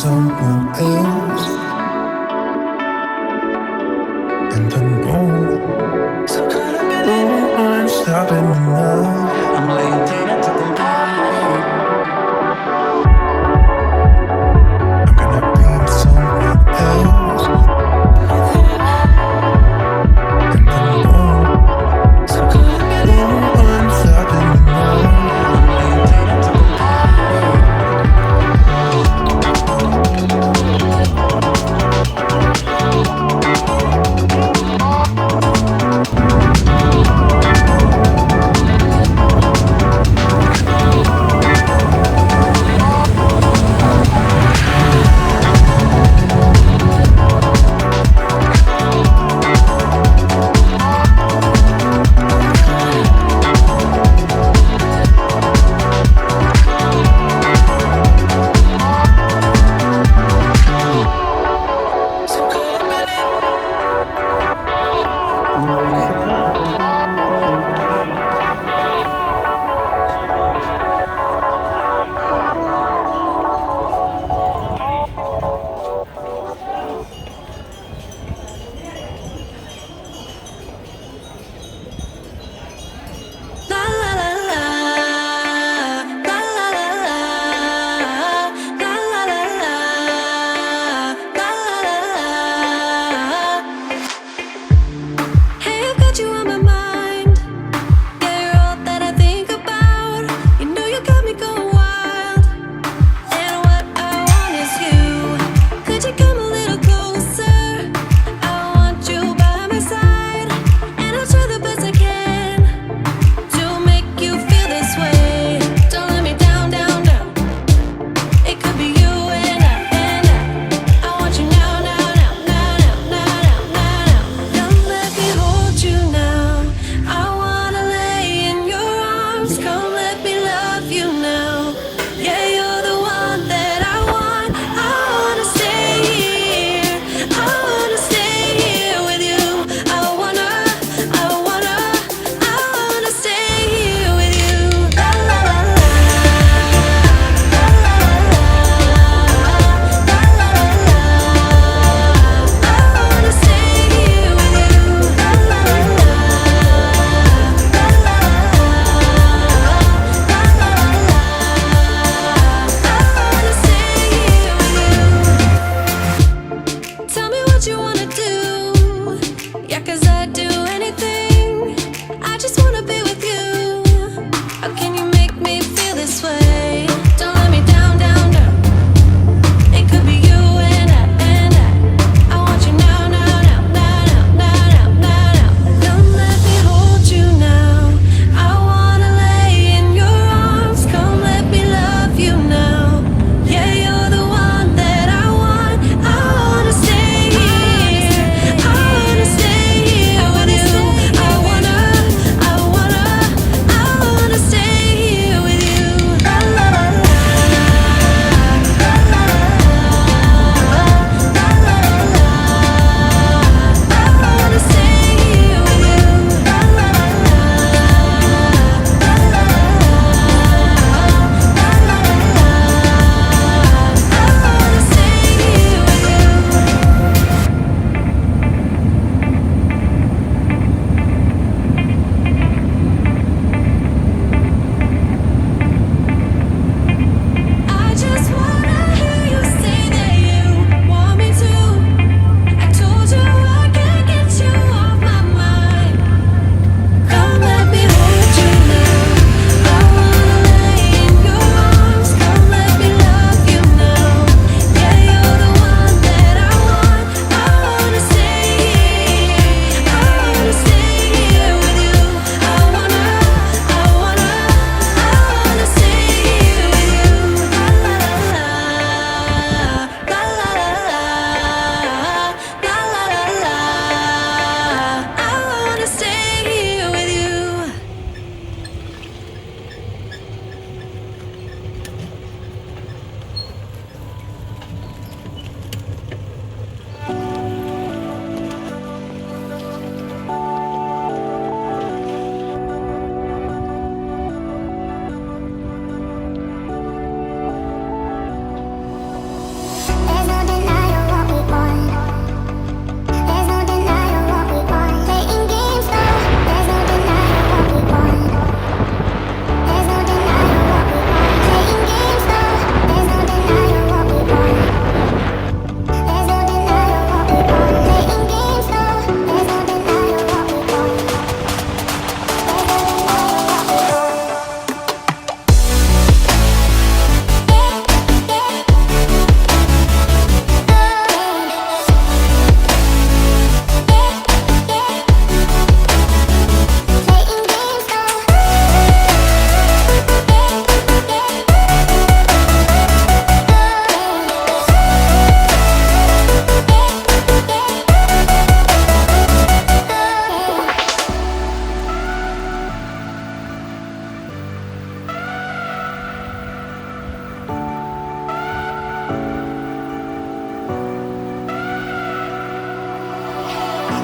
someone else, and I know I'm stopping enough. I'm laying down at the bottom. I'm gonna be with someone else, and I know I'm stopping enough. I'm laying down at the bottom.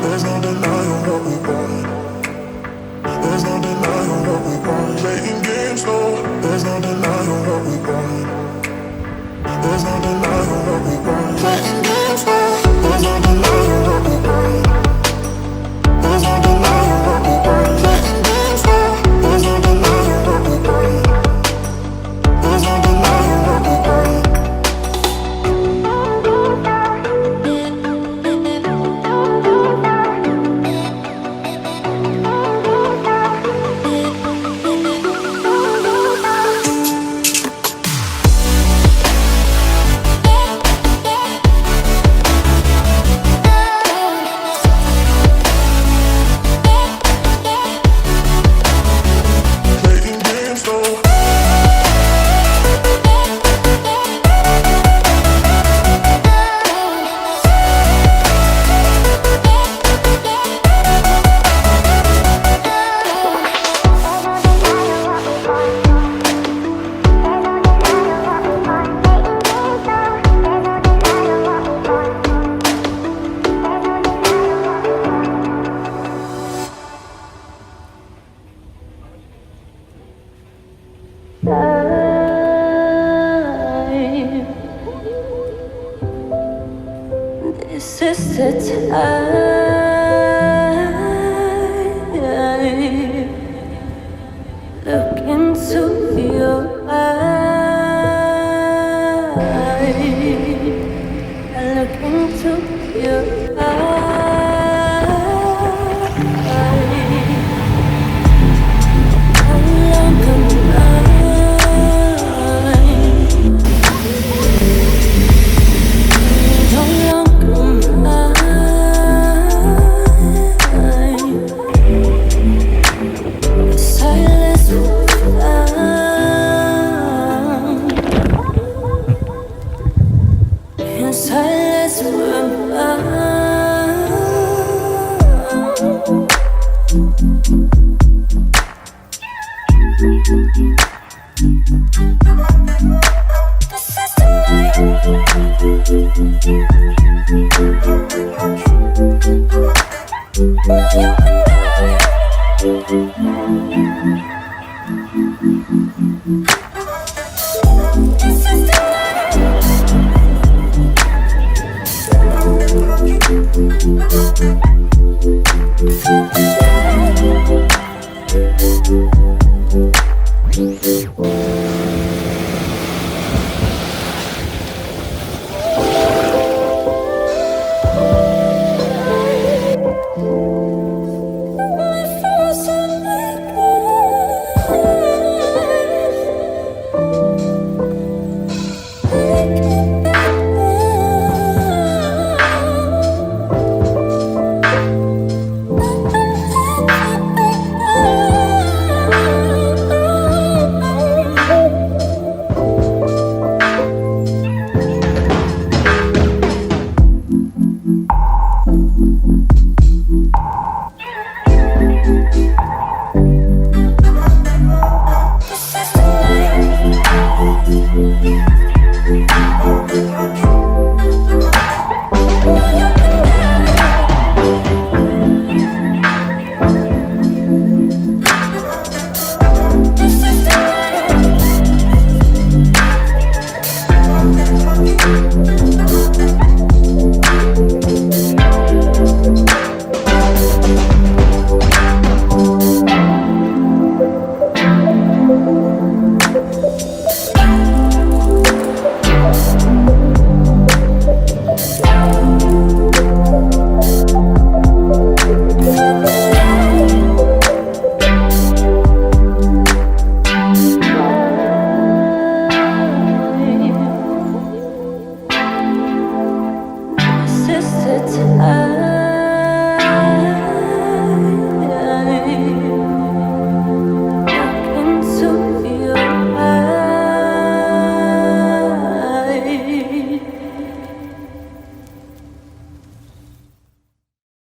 There's no denying what we want. There's no denying what we want. Playing games, no. There's no denying what we want. There's no denying what we want. Playing games, no. There's no denying what we want. There's no denying what we want. Playing games, no. There's no denying what we want. There's no denying what we want. This is the time. Look into your eyes. I look into your eyes. How long am I? How long am I? Silence will come. And silence will come. This is the night. Now you and this is the night.